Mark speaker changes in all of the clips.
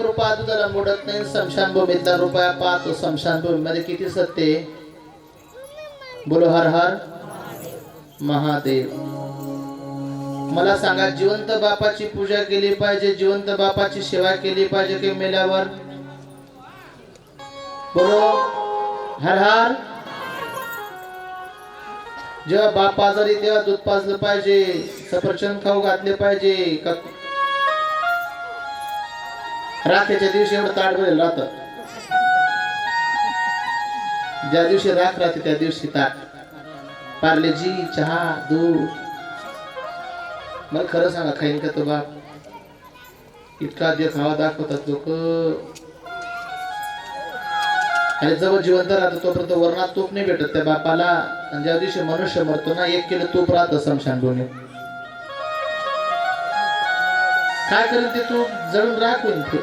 Speaker 1: कृपा तुझ्याला मोडत नाही. स्मशानभूमीतला रुपया पाहतो स्मशानभूमीमध्ये किती सत्य आहे. बोलो हर हर महादेव. मला सांगा, जिवंत बापाची पूजा केली पाहिजे, जिवंत बापाची सेवा केली पाहिजे की मेल्यावर? बोलो हर हर. जेव्हा बाप आजारी तेव्हा दूध पाजलं पाहिजे, सफरचंद खाऊ घातले पाहिजे. राखेच्या दिवशी एवढं ताट भरेल राहतं. ज्या दिवशी राख राहते त्या दिवशी ताट, पार्लेजी, चहा, दूध. मला खरं सांगा, खाईन का तो बाप? इतका देखावा दाखवतात लोक. आणि जवळ जिवंत राहतो तोपर्यंत वरणात तूप नाही भेटत त्या बापाला. आणि ज्या दिवशी मनुष्य मरतो ना, 1 किलो तूप राहतं स्मशानभूमीत. काय करेल ते तूप? जळून राखून ते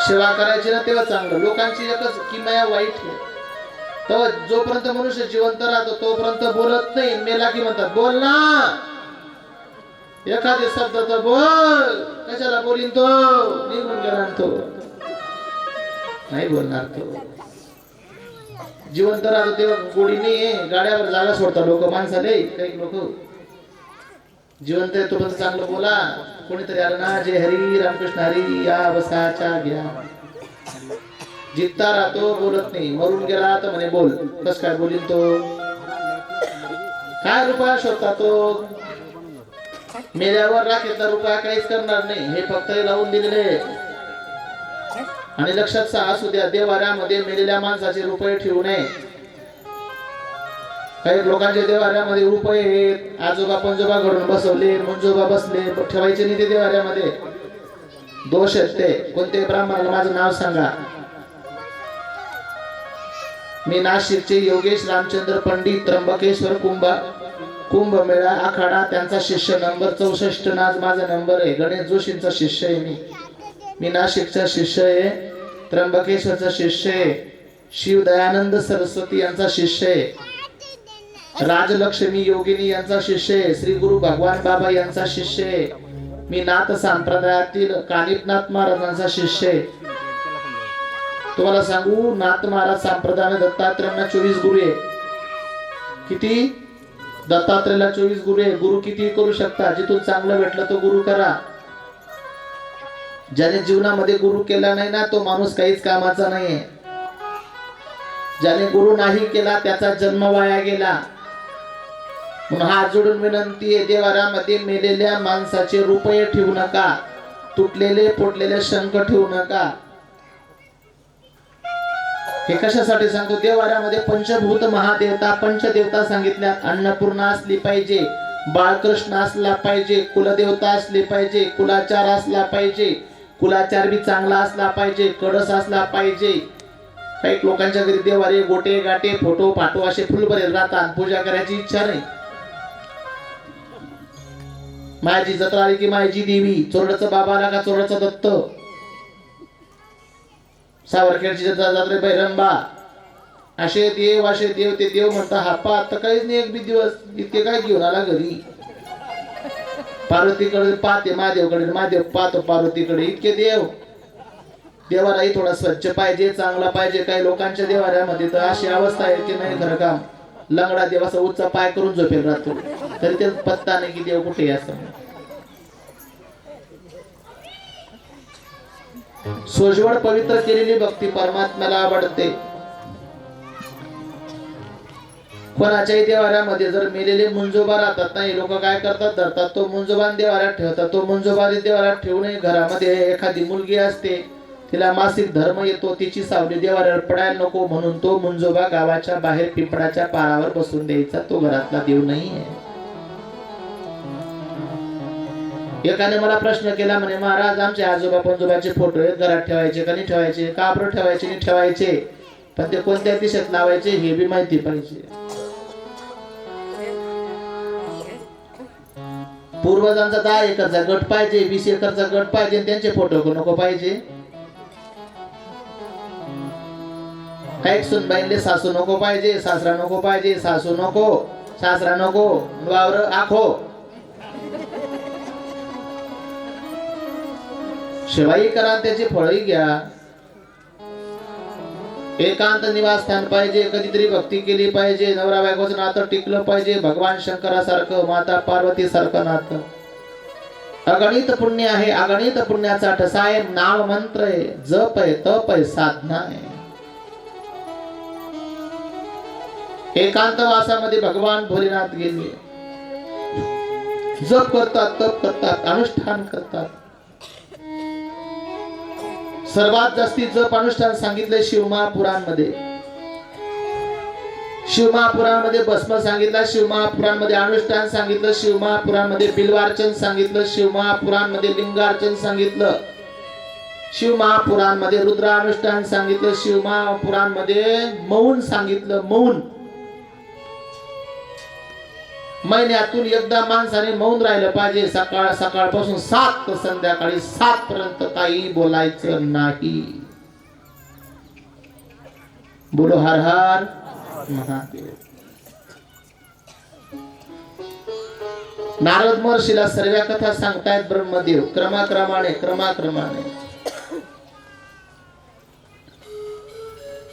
Speaker 1: सेवा करायची ना, तेव्हा चांगलं. लोकांची एकच किमया वाईट आहे. तेव्हा जोपर्यंत मनुष्य जिवंत राहतो तोपर्यंत बोलत नाही. मेला की म्हणतात बोल ना, एखादे शब्द तर बोल. कशाला बोलीन तो? निघून गेला तो, नाही बोलणार तो. जिवंत राहतो तेव्हा गोडी नाही. गाड्यावर जागा सोडतात लोक माणसाले. काही लोक जिवंत आहे तोपर्यंत चांगलं बोला. कोणीतरी आलं ना, जय हरी रामकृष्ण हरी या बसाच्या घ्या. जित्ता राहतो बोलत नाही. मरून गेला तर म्हणे बोल. कस काय बोलीन तो? काय रुपया शोधता तो? मेल्यावर राखेतला रुपया काहीच करणार नाही. हे फक्त लावून दिलेले. आणि लक्षात असू द्या, देवाऱ्यामध्ये मेलेल्या माणसाचे रुपये ठेवू नये. काही लोकांच्या देवाऱ्यामध्ये रुपये आहेत. आजोबा पंजोबा घडून बसवले, मंजोबा बसले, ठेवायचे नाही ते देवाऱ्यामध्ये. दोष आहेत ते. कोणते ब्राह्मणाला माझं नाव सांगा. मी नाशिकचे योगेश रामचंद्र पंडित, त्र्यंबकेश्वर कुंभमेळा आखाडा त्यांचा शिष्य, नंबर 64. आज माझा नंबर आहे. गणेश जोशींचा शिष्य आहे मी नाशिकचा शिष्य आहे. त्र्यंबकेश्वरचा शिष्य आहे. शिव दयानंद सरस्वती यांचा शिष्य आहे. राजलक्ष्मी योगिनी यांचा शिष्य आहे. श्री गुरु भगवान बाबा यांचा शिष्य आहे. मी नाथ संप्रदायातील कानिपनाथ महाराजांचा शिष्य आहे. तुम्हाला सांगू, नाथ महाराज संप्रदायाने दत्तात्रेयांना 24 गुरु आहे. किती? दत्तात्रेयाला 24 गुरु आहे. गुरु किती करू शकता. जिथून चांगलं भेटलं तो गुरु करा. ज्याने जीवनामध्ये गुरु केला नाही ना, तो माणूस काहीच कामाचा नाहीये. ज्याने गुरु नाही केला त्याचा जन्म वाया गेला. म्हणून हात जोडून विनंती आहे, देवाऱ्यामध्ये मेलेल्या माणसाचे रुपये ठेवू नका. तुटलेले फोडलेले शंख ठेवू नका. हे कशासाठी सांगतो? देवाऱ्यामध्ये पंचभूत महादेवता, पंचदेवता सांगितल्या. अन्नपूर्णा असली पाहिजे, बाळकृष्ण असला पाहिजे, कुलदेवता असली पाहिजे, कुलाचार असला पाहिजे, कुलाचार बी चांगला असला पाहिजे, कळस असला पाहिजे. काही लोकांच्या घरी देवारे गोटे गाटे फोटो पाटो असे फुलभरेल राहतात. पूजा करायची इच्छा नाही. माझी जत्रा आली की माझी देवी, चोरड्याचा बाबा आला का चोरड्याचा दत्त, सावरखेडची जत्रे बैरंबा, असे देव ते देव म्हणता. हापा आता काहीच नाही. एक बी दिवस इतके काय घेऊन आला घरी? पार्वतीकडे पाहते, महादेवकडे महादेव पाहतो पार्वतीकडे. इतके देव. देवालाही थोडा स्वच्छ पाहिजे, चांगला पाहिजे. काही लोकांच्या देवाऱ्यामध्ये तर अशी अवस्था आहे की नाही खरं काम. लंगडा देवाचा उच्च पाय करून झोपेल राहतो, तरी ते पत्ता नाही की देव कुठे असं. सोजवळ पवित्र केलेली भक्ती परमात्म्याला आवडते. कोणाच्याही देवाऱ्यामध्ये जर मेलेले मुंजोबा राहतात नाही, लोक काय करतात, धरतात तो मुंजोबा देवाऱ्यात ठेवतात. तो मुंजोबा देवाऱ्यात ठेवू नये. घरामध्ये एखादी मुलगी असते, तिला मासिक धर्म येतो, तिची सावली देवाऱ्यावर पडायला नको म्हणून तो मुंजोबा गावाच्या बाहेर पिंपळाच्या पारावर बसून द्यायचा. तो घरातला देव नाही आहे. एकाने मला प्रश्न केला, म्हणे महाराज आमचे आजोबा पंजोबाचे फोटो आहेत, घरात ठेवायचे का नाही ठेवायचे? का बरं ठेवायचे? नाही ठेवायचे, पण ते कोणत्या दिशेत लावायचे हे बी माहिती पाहिजे. पूर्वजांचा 10 एकरचा गट पाहिजे, 20 एकरचा गट पाहिजे, त्यांचे फोटो नको पाहिजे. काही सुनबाईंले सासू नको पाहिजे, सासरा नको पाहिजे, सासू नको, सासरा नको, वावर आखो. सेवाही करा, त्याची फळही घ्या. एकांत निवासस्थान पाहिजे, कधीतरी भक्ती केली पाहिजे, नवरा बायकोचं नातं टिकलं पाहिजे, भगवान शंकरासारखं, माता पार्वती सारखं नातं. अगणित पुण्य आहे, अगणित पुण्याचा ठसा आहे. नाम मंत्र आहे, जप आहे, तप आहे, साधना आहे. एकांतवासामध्ये भगवान भोलेनाथ गेले, जप करतात, तप करतात, अनुष्ठान करतात. सर्वात जास्ती जप अनुष्ठान सांगितले शिवमहापुराणमध्ये. शिवमहापुराणमध्ये भस्म सांगितलं, शिवमहापुराणमध्ये अनुष्ठान सांगितलं, शिवमहापुराणमध्ये बिल्वार्चन सांगितलं, शिवमहापुराणमध्ये लिंगार्चन सांगितलं, शिवमहापुराणमध्ये रुद्रानुष्ठान सांगितलं, शिवमहापुराणमध्ये मौन सांगितलं. मौन महिन्यातून एकदा माणसाने मौन राहिलं पाहिजे. सकाळपासून 7 ते संध्याकाळी 7 पर्यंत काही बोलायचं नाही. बोलो हर हर महादेव. नारद महर्षीला सर्व कथा सांगतायत ब्रह्मदेव क्रमाक्रमाने.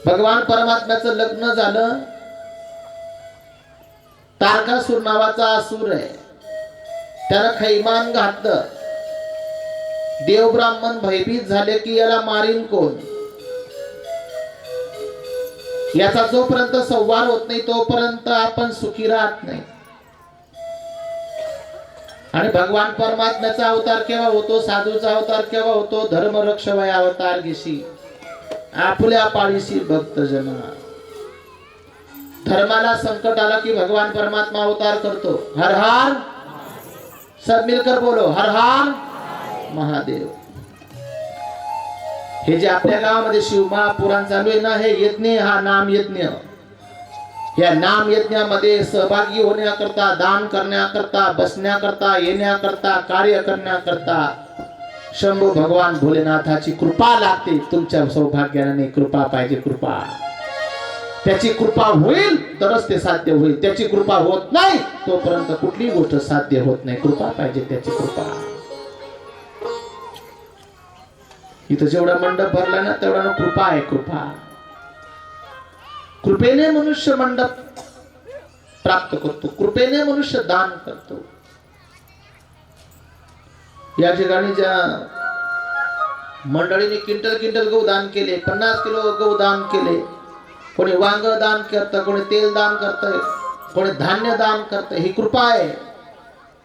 Speaker 1: भगवान परमात्म्याचं लग्न झालं. तारकासूर नावाचा असुर आहे, त्याला खैमान घातलं. देव ब्राह्मण भयभीत झाले की याला मारीन कोण. याचा जोपर्यंत संवार होत नाही तोपर्यंत आपण सुखी राहत नाही. आणि भगवान परमात्म्याचा अवतार केव्हा होतो, साधूचा अवतार केव्हा होतो, धर्मरक्षवय अवतार घेशी आपल्या पाळीशी भक्त जना. धर्माला संकट आला की भगवान परमात्मा अवतार करतो. हर हर, सब मिलकर बोलो हर हर महादेव. हे जे आपल्या गावामध्ये शिवमहापुराण चालू आहे ना, हे यज्ञ, हा नाम यज्ञ. या नाम यज्ञामध्ये सहभागी होण्याकरता, दान करण्याकरता, बसण्याकरता, येण्याकरता, कार्य करण्याकरता शंभू भगवान भोलेनाथाची कृपा लागते. तुमच्या सौभाग्याने कृपा पाहिजे, कृपा. त्याची कृपा होईल तरच ते साध्य होईल. त्याची कृपा होत नाही तोपर्यंत कुठली गोष्ट साध्य होत नाही. कृपा पाहिजे, त्याची कृपा. इथं जेवढा मंडप भरला ना तेवढा कृपा आहे, कृपा. कृपेने मनुष्य मंडप प्राप्त करतो, कृपेने मनुष्य दान करतो. या ठिकाणी ज्या मंडळीने किंटल गहू दान केले, 50 किलो गहू दान केले, कोणी वांग दान करतं, कोणी तेल दान करतंय, कोणी धान्य दान करतंय, ही कृपा आहे.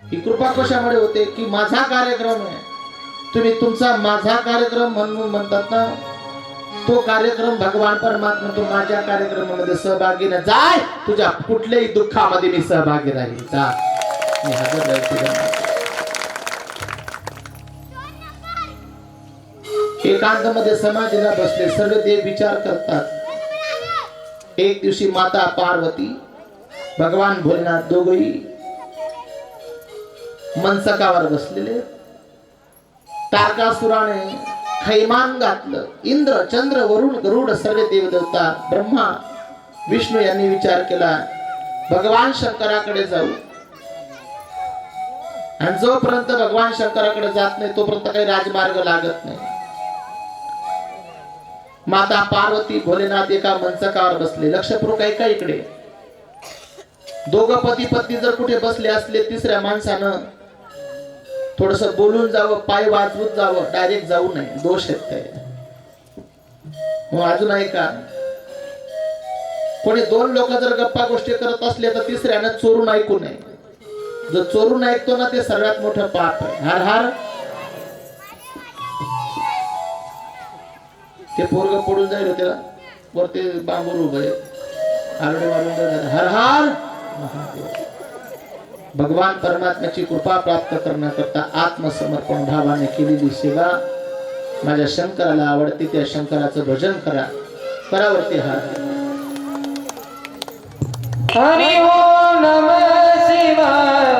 Speaker 1: ही कृपा कशामुळे होते की माझा कार्यक्रम आहे, तुम्ही तुमचा माझा कार्यक्रम म्हणून म्हणतात ना, तो कार्यक्रम भगवान परमात्मा तो माझ्या कार्यक्रमामध्ये सहभागी न जाय, तुझ्या कुठल्याही दुःखामध्ये मी सहभागी राहील. जा, मी हजर राहील. एकांतामध्ये समाधीला बसले, सर्व देव विचार करतात. एक दिवशी माता पार्वती, भगवान भोलेनाथ दोघही मनसकावर बसलेले. तारकासुराने खैमान घातलं. इंद्र, चंद्र, वरुण, गरुड, सर्व देवदेवता, ब्रह्मा, विष्णू यांनी विचार केला भगवान शंकराकडे जाऊ. आणि जोपर्यंत भगवान शंकराकडे जात नाही तोपर्यंत काही राजमार्ग लागत नाही. माता पार्वती, भोलेनाथ एका मंचकावर बसले. लक्षपूर्वक ऐका इकडे. दोघं पती पत्नी जर कुठे बसले असले, तिसऱ्या माणसानं थोडस बोलून जावं, पाय वाजवून जावं, डायरेक्ट जाऊ नये, दोष आहेत काय. मग अजून ऐका, कोणी 2 लोक जर गप्पा गोष्टी करत असले तर तिसऱ्यानं चोरून ऐकू नये. जर चोरून ऐकतो ना ते सर्वात मोठं पाप आहे. हर हर. ते पोरग पडून जाईल त्याला वरती बांबूर उभे आरडे मारून. हर हर महादेव. भगवान परमात्म्याची कृपा प्राप्त करण्याकरता आत्मसमर्पण भावाने केलेली सेवा माझ्या शंकराला आवडते. त्या शंकराचं भजन करा. करावरती हात.
Speaker 2: हरि ओम नमः शिवाय.